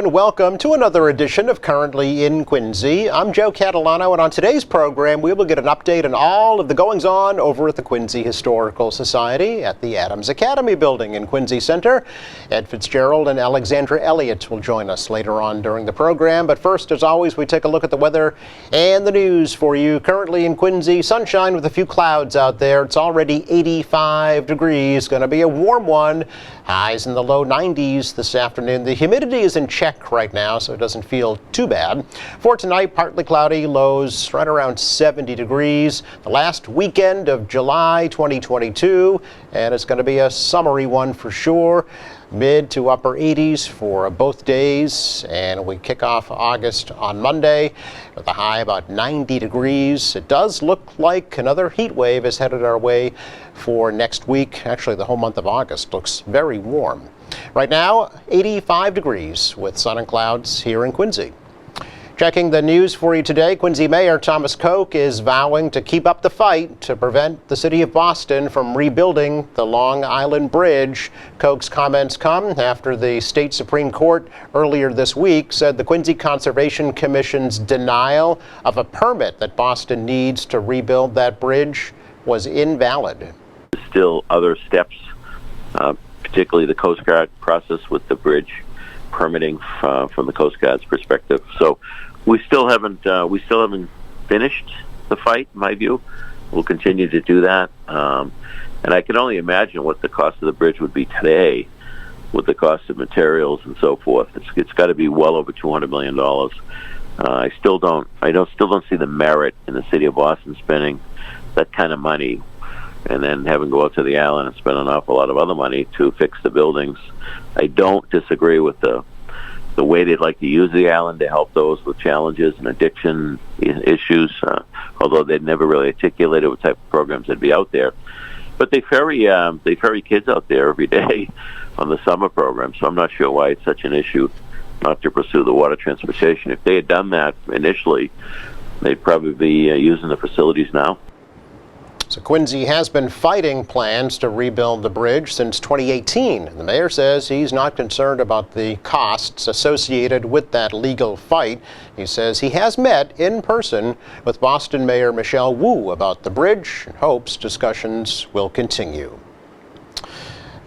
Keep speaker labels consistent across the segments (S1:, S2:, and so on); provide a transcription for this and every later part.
S1: and welcome to another edition of Currently in Quincy. I'm Joe Catalano, and on today's program we will get an update on all of the goings-on over at the Quincy Historical Society at the Adams Academy building in Quincy Center. Ed Fitzgerald and Alexandra Elliott will join us later on during the program, but first, as always, we take a look at the weather and the news for you. Currently in Quincy, sunshine with a few clouds out there. It's already 85 degrees, going to be a warm one. Highs in the low 90s this afternoon. The humidity is in check right now, so it doesn't feel too bad. For tonight, partly cloudy, lows right around 70 degrees. The last weekend of July 2022, and it's going to be a summery one for sure. Mid to upper 80s for both days, and we kick off August on Monday with a high about 90 degrees. It does look like another heat wave is headed our way for next week. Actually, the whole month of August looks very warm. Right now, 85 degrees with sun and clouds here in Quincy. Checking the news for you today, Quincy Mayor Thomas Koch is vowing to keep up the fight to prevent the city of Boston from rebuilding the Long Island Bridge. Koch's comments come after the state Supreme Court earlier this week said the Quincy Conservation Commission's denial of a permit that Boston needs to rebuild that bridge was invalid.
S2: Still other steps, particularly the Coast Guard process with the bridge permitting from the Coast Guard's perspective. So we still haven't finished the fight, in my view. We'll continue to do that. And I can only imagine what the cost of the bridge would be today with the cost of materials and so forth. It's got to be well over $200 million. I still don't see the merit in the city of Boston spending that kind of money and then having to go out to the island and spend an awful lot of other money to fix the buildings. I don't disagree with the way they'd like to use the island to help those with challenges and addiction issues, although they'd never really articulated what type of programs would be out there. But they ferry kids out there every day on the summer program, so I'm not sure why it's such an issue not to pursue the water transportation. If they had done that initially, they'd probably be using the facilities now.
S1: So Quincy has been fighting plans to rebuild the bridge since 2018. The mayor says he's not concerned about the costs associated with that legal fight. He says he has met in person with Boston Mayor Michelle Wu about the bridge and hopes discussions will continue.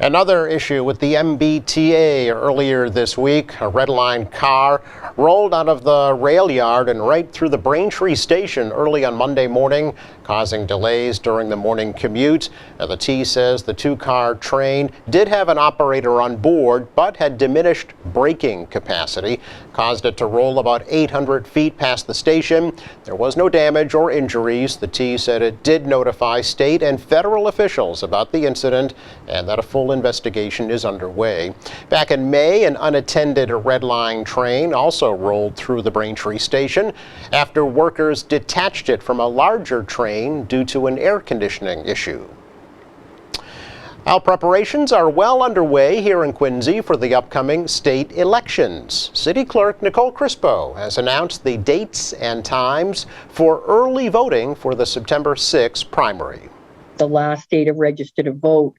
S1: Another issue with the MBTA earlier this week. A Red Line car rolled out of the rail yard and right through the Braintree station early on Monday morning, causing delays during the morning commute. Now, the T says the two-car train did have an operator on board, but had diminished braking capacity, caused it to roll about 800 feet past the station. There was no damage or injuries. The T said it did notify state and federal officials about the incident and that a full investigation is underway. Back in May, an unattended Red Line train also rolled through the Braintree station after workers detached it from a larger train due to an air conditioning issue. Our preparations are well underway here in Quincy for the upcoming state elections. City Clerk Nicole Crispo has announced the dates and times for early voting for the September 6th primary.
S3: The last day to register to vote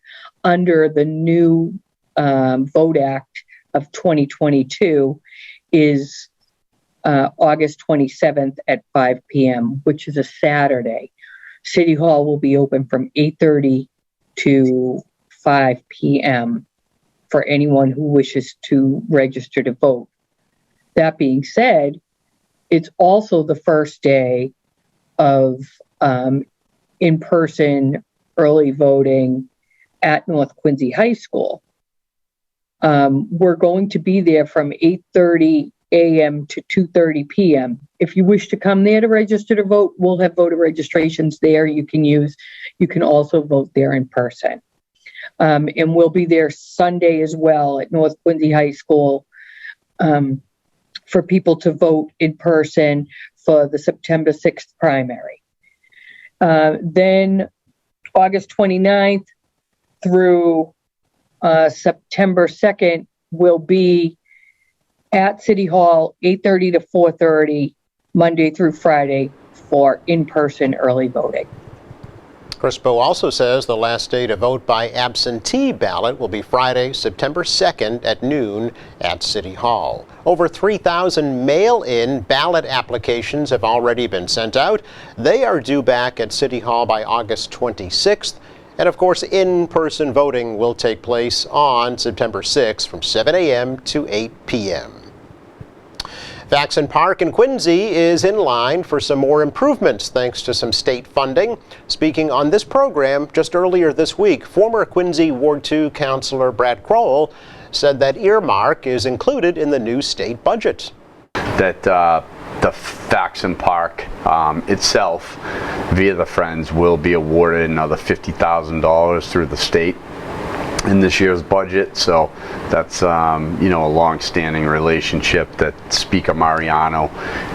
S3: under the new Vote Act of 2022 is August 27th at 5 p.m., which is a Saturday. City Hall will be open from 8:30 to 5 p.m. for anyone who wishes to register to vote. That being said, it's also the first day of in-person early voting at North Quincy High School. We're going to be there from 8:30 a.m. to 2:30 p.m. If you wish to come there to register to vote, we'll have voter registrations there you can use. You can also vote there in person. And we'll be there Sunday as well at North Quincy High School for people to vote in person for the September 6th primary. Then August 29th through September 2nd will be at City Hall, 8:30 to 4:30, Monday through Friday for in-person early voting.
S1: Crispo also says the last day to vote by absentee ballot will be Friday, September 2nd at noon at City Hall. Over 3,000 mail-in ballot applications have already been sent out. They are due back at City Hall by August 26th. And of course, in-person voting will take place on September 6th from 7 a.m. to 8 p.m. Faxon Park in Quincy is in line for some more improvements thanks to some state funding. Speaking on this program just earlier this week, former Quincy Ward 2 Councilor Brad Crowell said that earmark is included in the new state budget.
S4: That the Faxon Park itself, via the Friends, will be awarded another $50,000 through the state in this year's budget. So that's a long-standing relationship that Speaker Mariano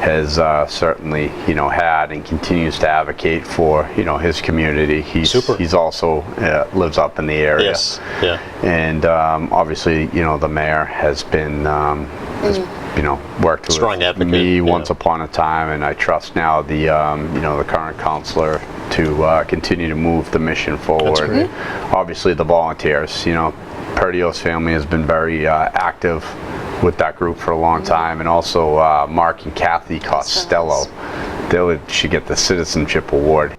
S4: has certainly had and continues to advocate for his community. He's also lives up in the area.
S1: Yes. Yeah.
S4: And obviously the mayor has been worked
S1: strong
S4: with
S1: advocate,
S4: me once upon a time, and I trust now the the current counselor to continue to move the mission forward.
S1: That's great.
S4: Obviously the volunteers, Perdios family has been very active with that group for a long time, and also Mark and Kathy Costello. They should get the Citizenship Award.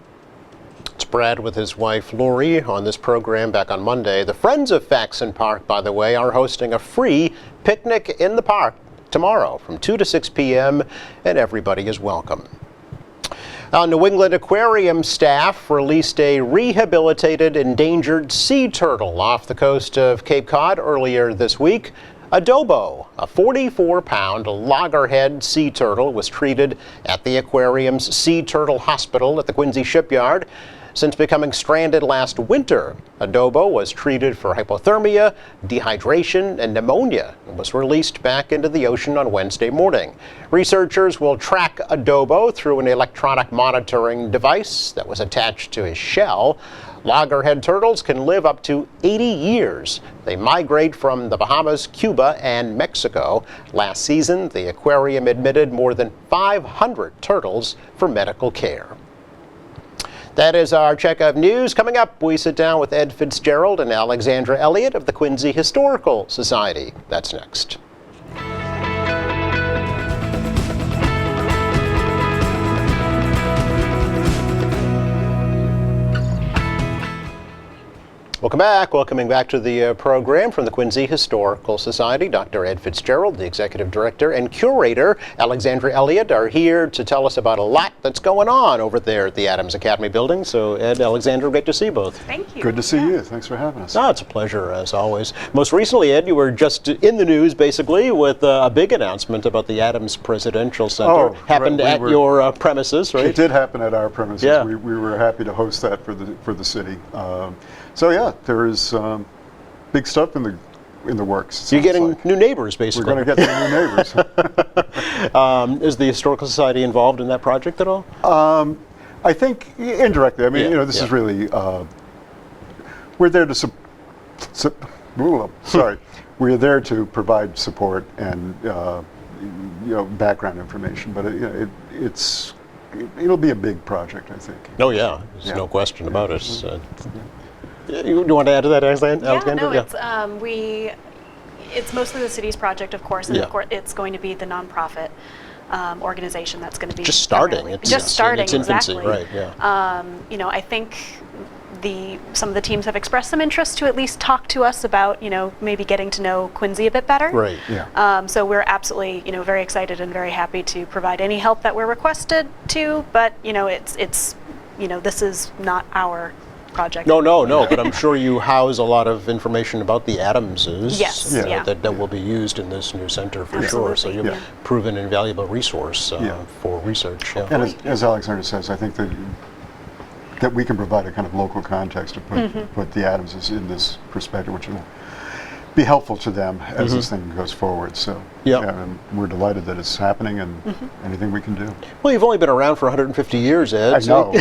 S1: It's Brad with his wife Lori on this program back on Monday. The Friends of Faxon Park, by the way, are hosting a free picnic in the park tomorrow from 2 to 6 p.m. and everybody is welcome. New England Aquarium staff released a rehabilitated endangered sea turtle off the coast of Cape Cod earlier this week. Adobo, a 44-pound loggerhead sea turtle, was treated at the aquarium's Sea Turtle Hospital at the Quincy Shipyard. Since becoming stranded last winter, Adobo was treated for hypothermia, dehydration, and pneumonia and was released back into the ocean on Wednesday morning. Researchers will track Adobo through an electronic monitoring device that was attached to his shell. Loggerhead turtles can live up to 80 years. They migrate from the Bahamas, Cuba, and Mexico. Last season, the aquarium admitted more than 500 turtles for medical care. That is our check of news. Coming up, we sit down with Ed Fitzgerald and Alexandra Elliott of the Quincy Historical Society. That's next. Welcome back. Welcoming back to the program from the Quincy Historical Society. Dr. Ed Fitzgerald, the Executive Director, and Curator Alexandra Elliott are here to tell us about a lot that's going on over there at the Adams Academy building. So Ed, Alexandra, great to see you both.
S5: Thank you.
S6: Good to see you. Thanks for having us.
S1: Oh, it's a pleasure, as always. Most recently, Ed, you were just in the news, basically, with a big announcement about the Adams Presidential Center.
S6: Oh,
S1: Happened
S6: right.
S1: at your premises, right?
S6: It did happen at our premises.
S1: Yeah.
S6: We were happy to host that for the city. So yeah, there is big stuff in the works.
S1: So you're getting new neighbors, basically.
S6: We're going to get some new neighbors.
S1: Is the Historical Society involved in that project at all?
S6: I think indirectly. I mean, this is really we're there to we're there to provide support and background information, but it'll be a big project, I think.
S1: Oh yeah, there's no question about it. You want to add to that, Alexandra?
S5: It's mostly the city's project, of course, and
S1: Yeah.
S5: of course it's going to be the nonprofit organization that's going to be
S1: Just starting.
S5: primarily-
S1: It's
S5: just starting,
S1: in its infancy,
S5: exactly.
S1: right? Yeah.
S5: I think some of the teams have expressed some interest to at least talk to us about, maybe getting to know Quincy a bit better.
S1: Right.
S6: Yeah.
S5: So we're absolutely, very excited and very happy to provide any help that we're requested to. But it's this is not our project.
S1: No, but I'm sure you house a lot of information about the Adamses.
S5: Yes, yeah.
S1: That will be used in this new center for sure. So you've proven an invaluable resource for research. Yeah.
S6: And as Alexander says, I think that we can provide a kind of local context to put the Adamses in this perspective, which will be helpful to them as this thing goes forward. So and we're delighted that it's happening, and anything we can do.
S1: Well, you've only been around for 150 years, Ed.
S6: I know.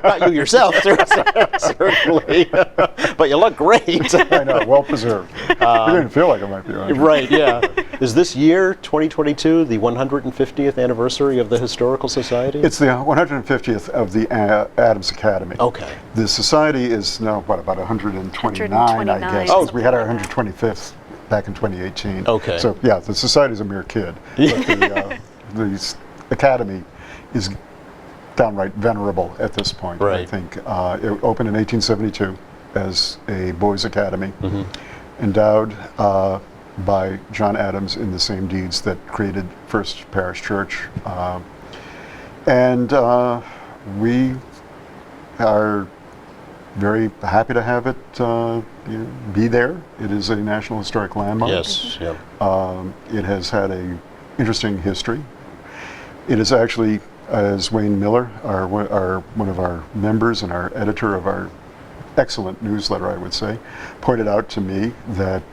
S1: Not you yourself, certainly. But you look great.
S6: I know, well preserved. You didn't feel like it might be around.
S1: Right, yeah. Is this year, 2022, the 150th anniversary of the Historical Society?
S6: It's the 150th of the Adams Academy.
S1: Okay.
S6: The society is now, about 129, I guess.
S5: Oh.
S6: 'cause we had our 125th back in 2018.
S1: Okay.
S6: So, yeah, the society's a mere kid. But the academy is downright venerable at this point. I
S1: Right.
S6: think it opened in 1872 as a boys' academy,
S1: Mm-hmm.
S6: endowed by John Adams in the same deeds that created First Parish Church. And we are very happy to have it be there. It is a National Historic Landmark.
S1: Yes. Yeah.
S6: It has had a interesting history. It is actually, as Wayne Miller, one of our members and our editor of our excellent newsletter, I would say, pointed out to me that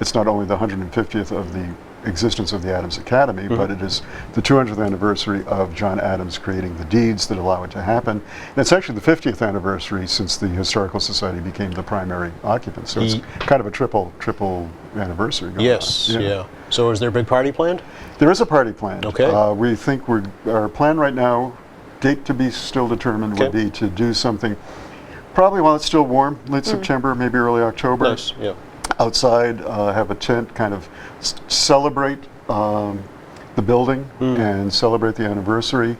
S6: it's not only the 150th of the existence of the Adams Academy, but it is the 200th anniversary of John Adams creating the deeds that allow it to happen. And it's actually the 50th anniversary since the Historical Society became the primary occupant. So it's kind of a triple anniversary going
S1: Yes.
S6: on.
S1: Yeah. So is there a big party planned?
S6: There is a party planned.
S1: Okay.
S6: We think our plan right now, date to be still determined, would
S1: Okay.
S6: be to do something probably while it's still warm, late September, maybe early October.
S1: Nice. Yeah.
S6: Outside, have a tent, kind of celebrate the building and celebrate the anniversary.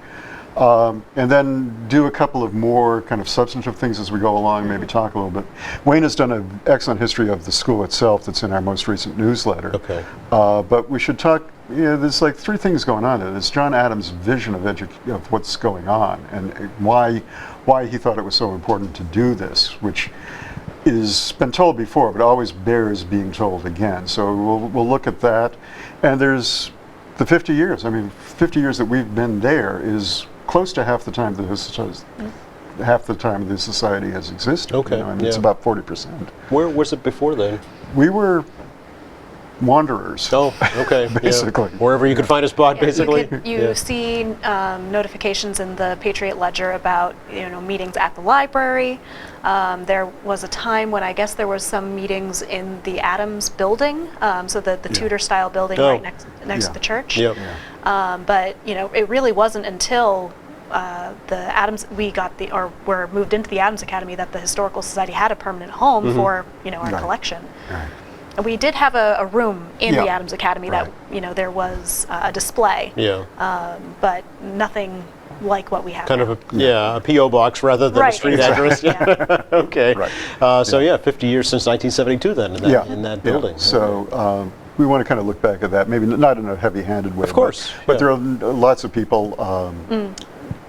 S6: And then do a couple of more kind of substantive things as we go along, maybe talk a little bit. Wayne has done an excellent history of the school itself that's in our most recent newsletter.
S1: Okay.
S6: But we should talk, there's like three things going on there. There's John Adams' vision of what's going on and why he thought it was so important to do this, which is been told before, but always bears being told again. So we'll look at that. And there's the 50 years. I mean, 50 years that we've been there is close to half the time the society has existed.
S1: Okay,
S6: I mean, it's
S1: yeah.
S6: about 40%.
S1: Where was it before then?
S6: We were wanderers.
S1: Oh, okay. yeah.
S6: Basically.
S1: Wherever you could find a spot, basically.
S5: You
S1: Yeah.
S5: see notifications in the Patriot Ledger about meetings at the library. There was a time when I guess there was some meetings in the Adams building, so the Tudor-style building
S1: Oh.
S5: right next to the church.
S1: Yep.
S5: But it really wasn't until the Adams were moved into the Adams Academy that the Historical Society had a permanent home for our
S6: Right.
S5: collection.
S6: Right.
S5: We did have a room in the
S6: Yeah.
S5: Adams Academy
S6: Right.
S5: that there was a display,
S1: Yeah.
S5: but nothing like what we have
S1: Kind
S5: now.
S1: of a P.O. box rather than a
S5: Right,
S1: street
S5: exactly.
S1: address.
S5: Yeah.
S1: Okay.
S6: Right.
S1: So 50 years since 1972 then in that building.
S6: So we want to kind of look back at that, maybe not in a heavy-handed way.
S1: Of course,
S6: But
S1: yeah.
S6: there are lots of people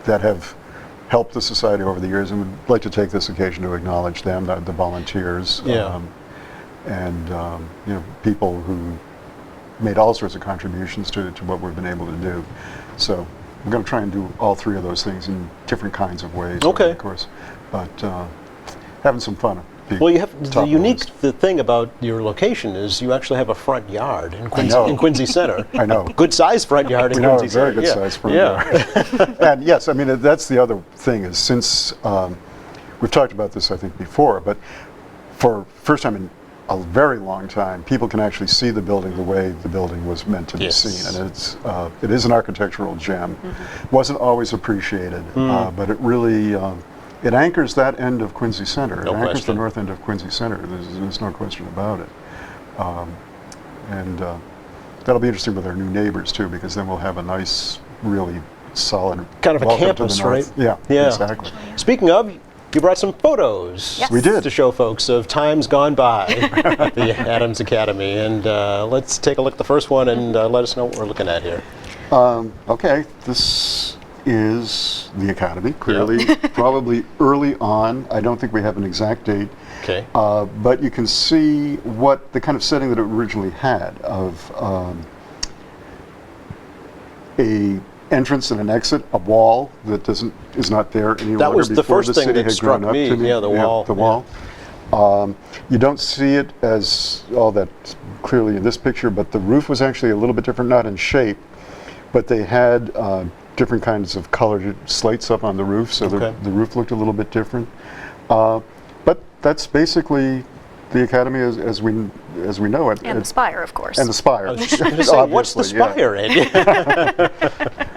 S6: that have helped the society over the years, and would like to take this occasion to acknowledge them, the volunteers,
S1: Yeah.
S6: and people who made all sorts of contributions to what we've been able to do. So we're going to try and do all three of those things in different kinds of ways,
S1: Okay.
S6: of course. But having some fun.
S1: Well, you have the
S6: top
S1: unique
S6: list.
S1: thing about your location is you actually have a front yard in
S6: know.
S1: Quincy Center.
S6: I know.
S1: Good sized front yard in
S6: We know,
S1: Quincy
S6: a very
S1: Center.
S6: good
S1: Yeah.
S6: size front
S1: Yeah.
S6: yard. And yes, I mean, that's the other thing is since, we've talked about this I think before, but for first time in a very long time, people can actually see the building the way the building was meant to be
S1: Yes.
S6: seen. And it is an architectural gem. Wasn't always appreciated, but it really, it anchors that end of Quincy Center. It
S1: No
S6: anchors
S1: question.
S6: the north end of Quincy Center. There's no question about it. And that'll be interesting with our new neighbors too, because then we'll have a nice, really solid
S1: Kind of a
S6: welcome
S1: campus,
S6: to the north.
S1: right?
S6: Yeah,
S1: Yeah.
S6: exactly.
S1: Speaking of, you brought some photos.
S5: Yes.
S6: We did.
S1: To show folks of times gone by at the Adams Academy. And let's take a look at the first one and let us know what we're looking at here.
S6: Okay, this is the Academy, clearly, probably early on. I don't think we have an exact date.
S1: Okay.
S6: But you can see what the kind of setting that it originally had of a entrance and an exit, a wall that is not there any longer.
S1: That was the
S6: before
S1: first thing
S6: city
S1: that
S6: had
S1: struck
S6: grown up
S1: me.
S6: to
S1: Yeah, the wall.
S6: The wall. You don't see it as all that clearly in this picture, but the roof was actually a little bit different, not in shape, but they had different kinds of colored slates up on the roof, so
S1: Okay.
S6: the roof looked a little bit different. But that's basically the academy as we know it.
S5: And the spire, of course.
S6: And the spire.
S1: I was just going to say, what's the
S6: Obviously, yeah.
S1: spire,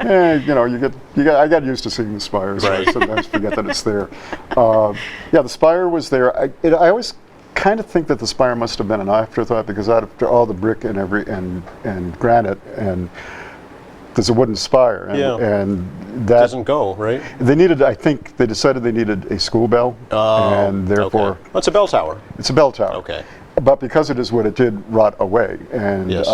S1: Ed?
S6: You know, I got used to seeing the spire, so I
S1: Right.
S6: sometimes forget that it's there. Yeah, the spire was there. I always kind of think that the spire must have been an afterthought, because after all the brick and and granite, and there's a wooden spire, and,
S1: Yeah.
S6: and that
S1: Doesn't go, right?
S6: they needed. I think they decided they needed a school bell, and therefore
S1: Okay. Well, it's a bell tower.
S6: it's a bell tower.
S1: Okay.
S6: But because it is what it did rot away, and
S1: Yes.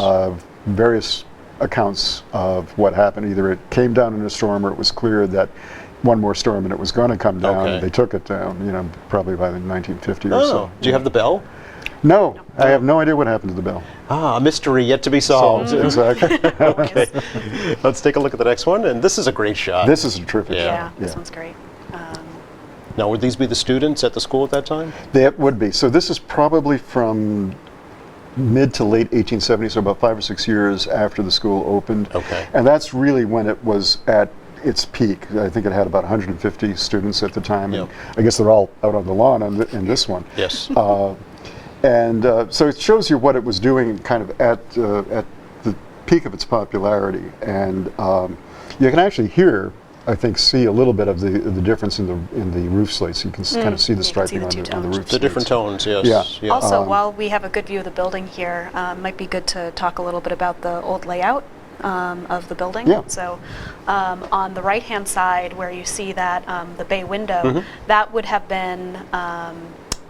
S6: various accounts of what happened, either it came down in a storm, or it was clear that one more storm and it was going to come down,
S1: Okay.
S6: and they took it down, you know, probably by the 1950 or
S1: Oh,
S6: so.
S1: do you have the bell?
S6: No, I have no idea what happened to the bell.
S1: Ah, a mystery yet to be solved.
S6: Exactly.
S1: Okay. Let's take a look at the next one, and this is a great shot.
S6: This is a terrific
S1: Yeah.
S5: Yeah,
S6: shot.
S5: this one's great.
S1: Now, would these be the students at the school at that time?
S6: They would be. So this is probably from mid to late 1870s, so about 5 or 6 years after the school opened.
S1: Okay.
S6: And that's really when it was at its peak. I think it had about 150 students at the time.
S1: Yeah.
S6: And I guess they're all out on the lawn in this one.
S1: Yes.
S6: So it shows you what it was doing kind of at the peak of its popularity. And you can actually hear, I think, see a little bit of the difference in the roof slates. You can kind of see the
S5: You can see
S6: striping
S5: the
S6: on
S5: two
S6: the
S5: tones.
S6: roof
S1: The different
S6: slates.
S1: tones, yes.
S6: Yeah.
S5: Also, while we have a good view of the building here, might be good to talk a little bit about the old layout of the building.
S6: Yeah.
S5: So on the right-hand side, where you see that the bay window,
S1: Mm-hmm.
S5: that would have been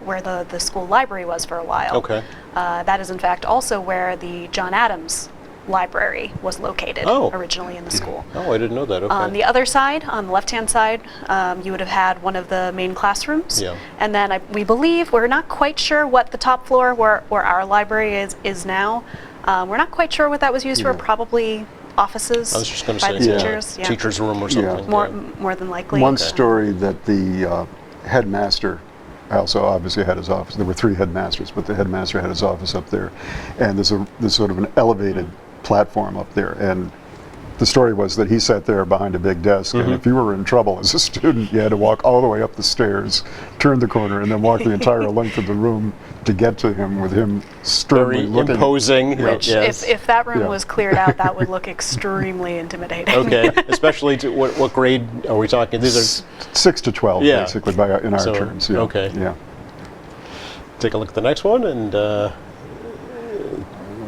S5: where the school library was for a while.
S1: Okay.
S5: That is, in fact, also where the John Adams Library was located
S1: Oh.
S5: originally in the school.
S1: Oh, I didn't know that. Okay.
S5: On the other side, on the left-hand side, you would have had one of the main classrooms.
S1: Yeah.
S5: And then we believe, we're not quite sure what the top floor where our library is now. We're not quite sure what that was used for, probably offices
S1: I was just going to
S5: by
S1: say
S5: the
S6: Yeah.
S5: teachers. Yeah.
S1: teacher's room or
S6: Yeah.
S1: something.
S5: More than likely.
S6: One story that the headmaster also obviously had his office. There were 3 headmasters, but the headmaster had his office up there. And there's sort of an elevated platform up there. And the story was that he sat there behind a big desk, and if you were in trouble as a student, you had to walk all the way up the stairs, turn the corner, and then walk the entire length of the room to get to him, with him sternly
S1: Very
S6: looking.
S1: imposing.
S5: Which,
S1: Yes.
S5: if that room
S6: Yeah.
S5: was cleared out, that would look extremely intimidating.
S1: Okay, especially to what grade are we talking? These are
S6: 6 to 12,
S1: Yeah.
S6: basically, in our
S1: So,
S6: terms. Yeah.
S1: okay.
S6: Yeah.
S1: take a look at the next one, and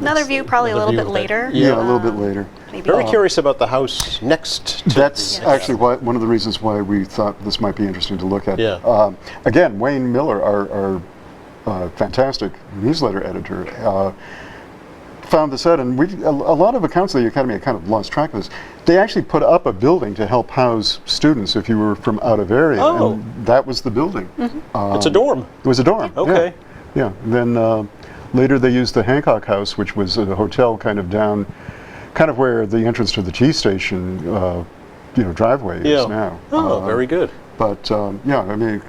S5: Another view, probably a
S1: Another
S5: little
S1: view
S5: bit
S1: of that.
S5: later.
S6: Yeah, a little bit later.
S5: Maybe
S1: very curious about the house next to
S6: That's
S1: the,
S6: actually one of the reasons why we thought this might be interesting to look at.
S1: Yeah.
S6: Again, Wayne Miller, our fantastic newsletter editor, found this out, and a lot of accounts of the Academy have kind of lost track of this. They actually put up a building to help house students if you were from out of area,
S1: Oh.
S6: and that was the building.
S1: It's a dorm.
S6: It was a dorm.
S1: Okay.
S6: Yeah. Then later they used the Hancock House, which was a hotel kind of down, kind of where the entrance to the T station, driveway
S1: Yeah.
S6: is now.
S1: Oh, very good.
S6: But yeah, I mean,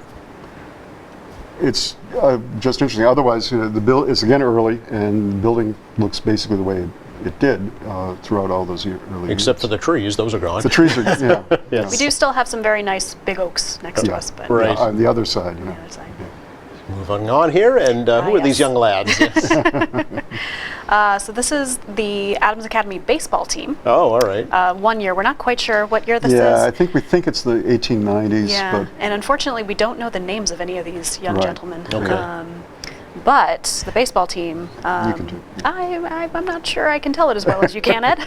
S6: it's just interesting. Otherwise, the bill is again early, and the building looks basically the way it did throughout all those early
S1: Except for
S6: years.
S1: the trees, those are gone.
S6: The trees are, yeah.
S1: Yes.
S5: We do still have some very nice big oaks next to
S6: Yeah.
S5: us, but
S1: Right.
S6: On the other side,
S5: on the other side.
S1: Moving on here, and who are these
S5: yes.
S1: young lads? Yes.
S5: So this is the Adams Academy baseball team.
S1: Oh, all right.
S5: 1 year. We're not quite sure what year this
S6: Yeah, I
S5: is.
S6: think we think it's the 1890s,
S5: Yeah,
S6: but
S5: and unfortunately, we don't know the names of any of these young
S6: Right.
S5: gentlemen.
S1: Okay.
S5: But the baseball team,
S6: can do.
S5: I'm not sure I can tell it as well as you can, Ed.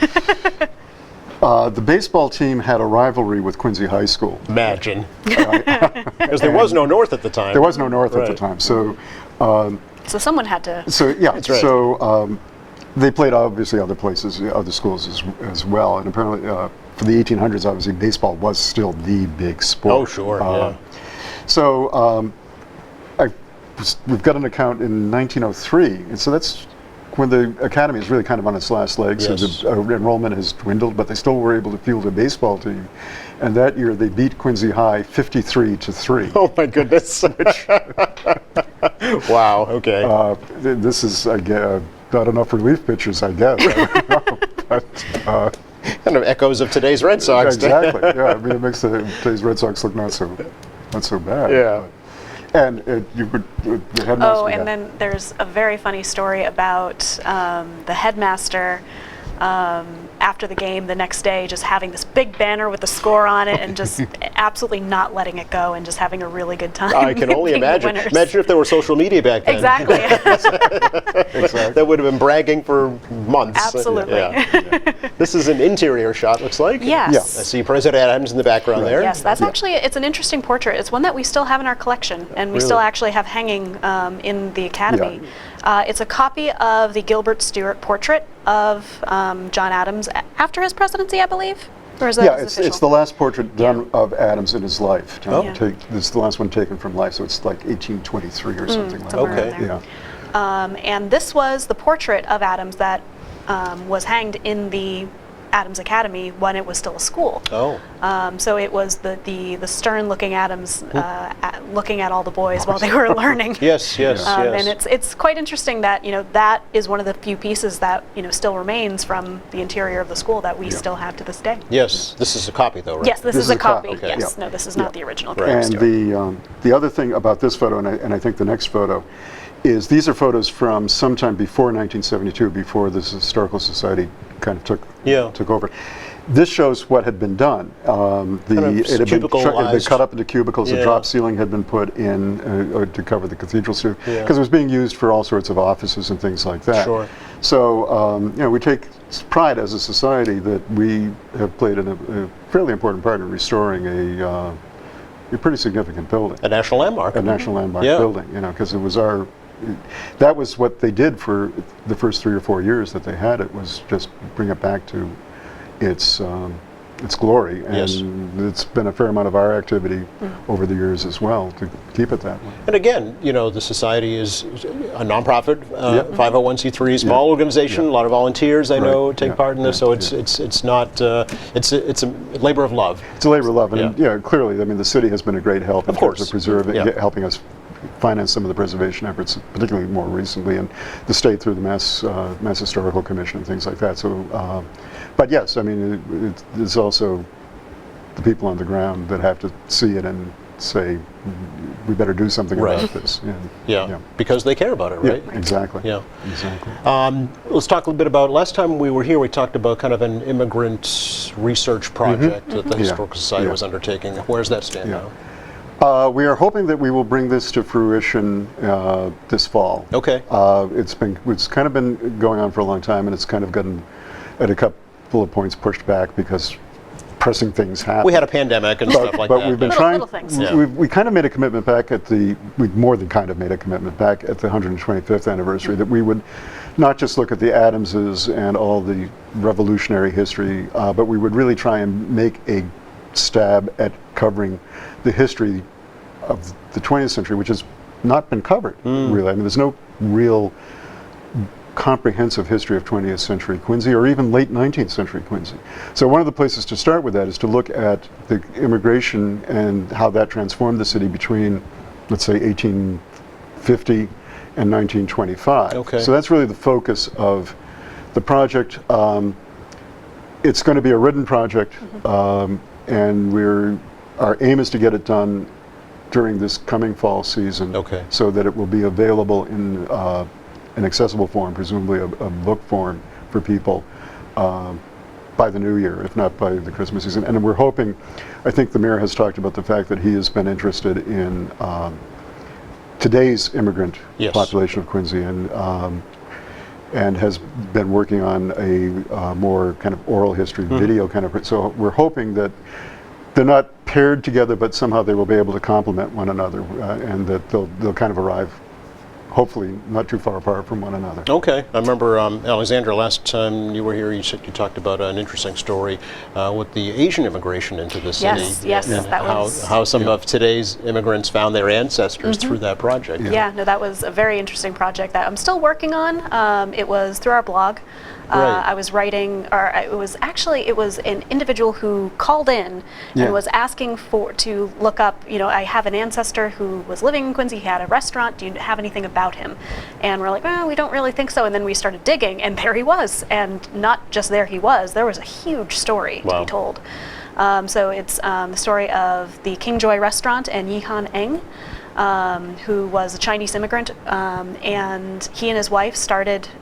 S6: the baseball team had a rivalry with Quincy High School.
S1: Imagine. Because there was no north at the time.
S6: There was no north at the
S1: Right.
S6: time, so
S5: So someone had to.
S6: yeah,
S1: That's right.
S6: so they played obviously other places, other schools as well, and apparently for the 1800s, obviously baseball was still the big sport.
S1: Oh, sure, yeah.
S6: So we've got an account in 1903, and so that's when the academy is really kind of on its last legs.
S1: Yes.
S6: So the enrollment has dwindled, but they still were able to field a baseball team, and that year they beat Quincy High 53-3.
S1: Oh my goodness. Wow. Okay.
S6: This is not enough relief pitchers, I guess. I don't know, but,
S1: Kind of echoes of today's Red Sox.
S6: exactly. Yeah, I mean, it makes today's Red Sox look not so bad.
S1: Yeah.
S6: And you would, the headmaster.
S5: Oh,
S6: yeah.
S5: and then there's a very funny story about the headmaster after the game the next day just having this big banner with the score on it and just absolutely not letting it go and just having a really good time.
S1: I can only
S5: being the
S1: imagine.
S5: winners.
S1: Imagine if there were social media back then.
S5: Exactly.
S6: Exactly.
S1: That would have been bragging for months.
S5: Absolutely.
S1: Yeah. This is an interior shot, looks like.
S5: Yes.
S1: I see President Adams in the background there.
S5: Yes, that's actually, it's an interesting portrait. It's one that we still have in our collection, and we still
S1: Really?
S5: actually have hanging in the Academy. It's a copy of the Gilbert Stuart portrait of John Adams after his presidency, I believe? Or is that
S6: Yeah,
S5: his
S6: it's
S5: official?
S6: the last portrait done of Adams in his life.
S1: Oh.
S5: Yeah.
S6: This is the last one taken from life, so it's like 1823 or something like
S5: somewhere
S6: that.
S1: Okay.
S5: in there.
S6: Yeah.
S5: And this was the portrait of Adams that was hanged in the Adams Academy when it was still a school.
S1: Oh.
S5: So it was the stern-looking Adams looking at all the boys while they were learning.
S1: Yes, yes, yes.
S5: And it's quite interesting that that is one of the few pieces that still remains from the interior of the school that we still have to this day.
S1: Yes, this is a copy though, right?
S5: Yes, this is a copy.
S1: Okay.
S5: Yes,
S6: Yeah.
S5: no, this is not the original.
S1: Right.
S6: And
S5: Stuart.
S6: the other thing about this photo, and I think the next photo, is these are photos from sometime before 1972, before this Historical Society kind of took over. This shows what had been done. It had been
S1: cubicalized.
S6: cut up into cubicles.
S1: Yeah.
S6: The drop ceiling had been put in to cover the cathedral because
S1: Yeah.
S6: it was being used for all sorts of offices and things like that.
S1: Sure.
S6: So we take pride as a society that we have played a fairly important part in restoring a pretty significant building.
S1: A national landmark.
S6: A national landmark
S1: Yeah.
S6: building, because it was that was what they did for the first 3 or 4 years that they had it, was just bring it back to its glory. And
S1: Yes.
S6: it's been a fair amount of our activity over the years as well to keep it that way.
S1: And again, the society is a nonprofit, 501c3 small organization.
S6: Yeah.
S1: A lot of volunteers I know
S6: Right.
S1: take
S6: Yeah.
S1: part in this.
S6: Yeah.
S1: So it's not it's a labor of love.
S6: It's a labor of love, and
S1: Yeah.
S6: clearly, I mean, the city has been a great help in
S1: Of
S6: terms
S1: course.
S6: of preserving,
S1: Yeah.
S6: helping us finance some of the preservation efforts, particularly more recently, and the state through the Mass Historical Commission and things like that. So, but yes, I mean, it's also the people on the ground that have to see it and say, we better do something
S1: Right.
S6: about this.
S1: Yeah. Because they care about it, right?
S6: Yeah, exactly.
S1: Yeah.
S6: Exactly.
S1: Let's talk a little bit about, last time we were here, we talked about kind of an immigrant research project that the
S6: Yeah.
S1: Historical Society
S6: Yeah.
S1: was undertaking. Where's that stand
S6: Yeah.
S1: now?
S6: We are hoping that we will bring this to fruition this fall.
S1: Okay.
S6: It's kind of been going on for a long time, and it's kind of gotten at a couple of points pushed back because pressing things happen.
S1: We had a pandemic and stuff like
S6: but
S1: that.
S6: we've been
S5: Little-
S6: trying.
S5: little things.
S1: Yeah.
S6: We kind of made a commitment back we more than kind of made a commitment back at the 125th anniversary that we would not just look at the Adamses and all the revolutionary history, but we would really try and make a stab at covering the history of the 20th century, which has not been covered, really. I mean, there's no real comprehensive history of 20th century Quincy or even late 19th century Quincy. So one of the places to start with that is to look at the immigration and how that transformed the city between, let's say, 1850 and 1925.
S1: Okay.
S6: So that's really the focus of the project. It's going to be a written project, and our aim is to get it done during this coming fall season,
S1: Okay.
S6: so that it will be available in an accessible form, presumably a book form for people by the new year, if not by the Christmas season. And we're hoping, I think the mayor has talked about the fact that he has been interested in today's immigrant
S1: Yes.
S6: population of Quincy, and has been working on a more kind of oral history video kind of. So we're hoping that they're not paired together, but somehow they will be able to complement one another, and that they'll kind of arrive, hopefully, not too far apart from one another.
S1: Okay. I remember, Alexandra, last time you were here, you talked about an interesting story with the Asian immigration into the city.
S5: Yes,
S1: and
S5: that was-
S1: how some of today's immigrants found their ancestors through that project.
S5: Yeah, no, that was a very interesting project that I'm still working on. It was through our blog.
S1: Right.
S5: I was writing, or it was an individual who called in
S6: Yeah.
S5: and was asking to look up, I have an ancestor who was living in Quincy, he had a restaurant, do you have anything about him? And we're like, well, we don't really think so. And then we started digging, and there he was. And not just there he was, there was a huge story to
S1: Wow.
S5: be told. So it's the story of the King Joy restaurant and Yihan Eng, who was a Chinese immigrant, and he and his wife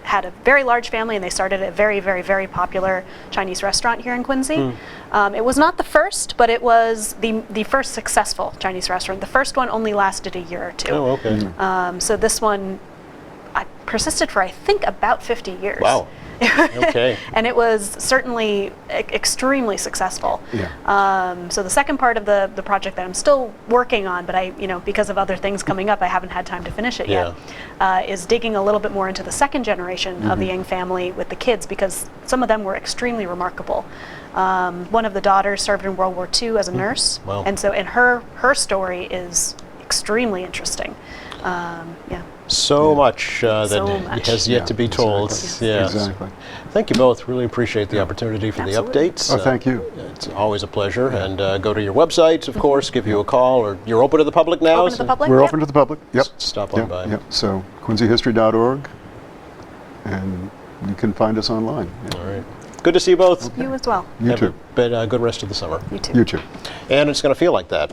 S5: had a very large family, and they started a very, very, very popular Chinese restaurant here in Quincy. It was not the first, but it was the first successful Chinese restaurant. The first one only lasted a year or two.
S1: Oh, okay.
S5: So this one, I persisted for, I think, about 50 years.
S1: Wow. Okay.
S5: And it was certainly extremely successful.
S6: Yeah.
S5: So the second part of the project that I'm still working on, but because of other things coming up, I haven't had time to finish it yet, is digging a little bit more into the second generation of the Yang family with the kids, because some of them were extremely remarkable. One of the daughters served in World War II as a nurse,
S1: Wow.
S5: and her story is extremely interesting. Yeah.
S1: So much that
S5: So much.
S1: has yet
S6: Yeah,
S1: to be told.
S6: exactly.
S1: Yes.
S6: Exactly.
S1: Thank you both. Really appreciate the opportunity for
S5: Absolutely.
S1: the updates.
S6: Oh, thank you.
S1: It's always a pleasure. And go to your website, of course, give you a call, or you're open to the public now?
S5: Open to the public?
S6: We're
S5: Yep.
S6: open to the public. Yep.
S1: Stop on
S6: Yep,
S1: by.
S6: yep. So quincyhistory.org, and you can find us online. Yeah.
S1: All right. Good to see you both.
S5: You as well.
S6: You
S1: Have
S6: too.
S1: a good rest of the summer.
S5: You too.
S6: You too.
S1: And it's going to feel like that.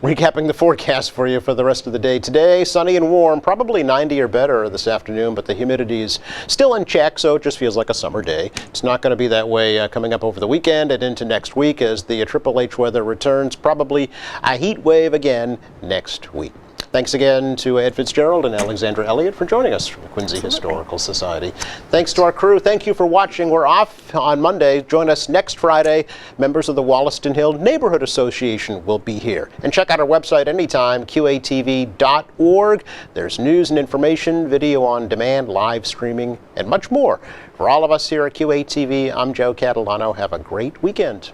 S1: Recapping the forecast for you for the rest of the day. Today, sunny and warm, probably 90 or better this afternoon, but the humidity is still in check, so it just feels like a summer day. It's not going to be that way coming up over the weekend and into next week as the Triple H weather returns. Probably a heat wave again next week. Thanks again to Ed Fitzgerald and Alexandra Elliott for joining us from the Quincy Historical Society. Thanks to our crew. Thank you for watching. We're off on Monday. Join us next Friday. Members of the Wollaston Hill Neighborhood Association will be here. And check out our website anytime, qatv.org. There's news and information, video on demand, live streaming, and much more. For all of us here at QATV, I'm Joe Catalano. Have a great weekend.